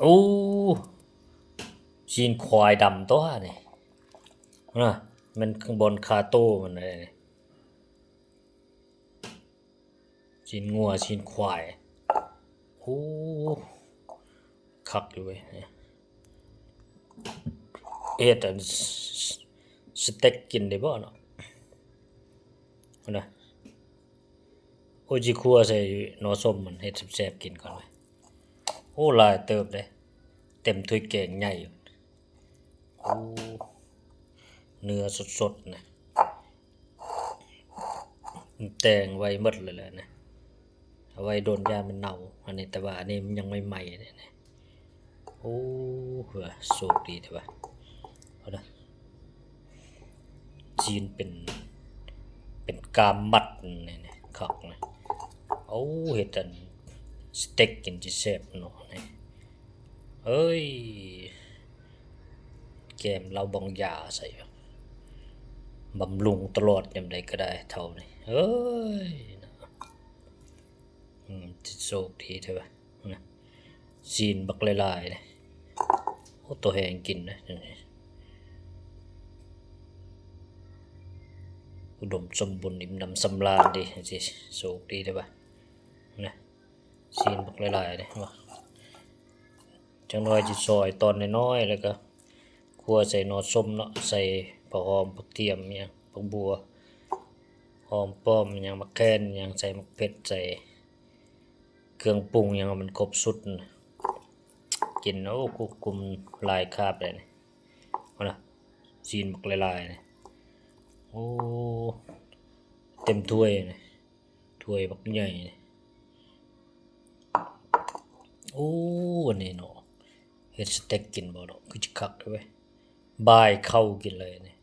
โอ้ชีนควายดำตัวนี่นะมันข้างบนคาโต้มันเลยชีนงัวชีนควายโอ้คักอยู่เว้ยเอ็ดอันสเต็กกินได้บ่เนาะนะโอ้จิคัวใส่หน่อส้มมันเฮ็ดแซ่บๆกินก่อนเว้ยโอ้หลายเติบเลยเต็มถ้วยแกงใหญ่อยู่โอ้เนื้อสดๆนะแต่งไว้หมดเลยแหละนะเอาไว้โดนยามันเน่าอันนี้แต่ว่าอันนี้มันยังใหม่ๆเนี่ยโอ้เหือโชคดีแต่ว่าเอานะจีนเป็นกามมัดเนี่ยคักนะโอ้เฮ็ดอันสเต็กกินสิแซ่บเนาะนี่เอ้ยแกมเราบองยาใส่บำรุงตลอดยามใดก็ได้เท่านี้เอ้ยโชคดีเถอะนะซีนบักหลายๆเลยโอ้ตัวแหงกินนะอุดมสมบูรณ์อิ่มหนำสำราญดีสิโชคดีเถอะนะซีนบักหลายๆเลยว่าจังน้อยจิซอยตอนน้อยๆแล้วก็คั่วใส่หน่อส้มเนาะใส่ผักหอมผักเทียมหยังผักบัวหอมป้อมหยังมะแคนหยังใส่มะเผ็ดใส่เครื่องปรุงหยังมันครบสุดนะกินโอ้ควบคุมหลายคาบเลยนี่เอานะซีนบักหลายๆนี่โอ้เต็มถ้วยนี่ถ้วยบักใหญ่นี่โอ้อันนี้เนาะเฮ็ดสเต็กกินบ่เนาะคือจะคักเลยเว้ยบ่ายเข้ากินเลยนี่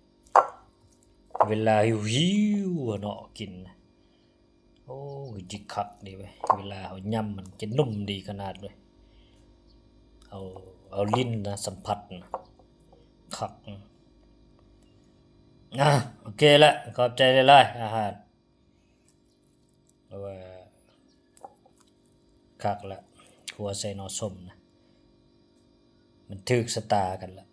เวลาหิวๆเนาะกินโอ้คือจิคักดีเว้ยเวลาเฮาย่ำมันจะนุ่มดีขนาดเลยเอาลิ้นนะสัมผัสนะคักโอเคละขอบใจหลายๆอาหารเอาว่าคักละครัวใส่หน่อส้มนะมันถึกสตากันละ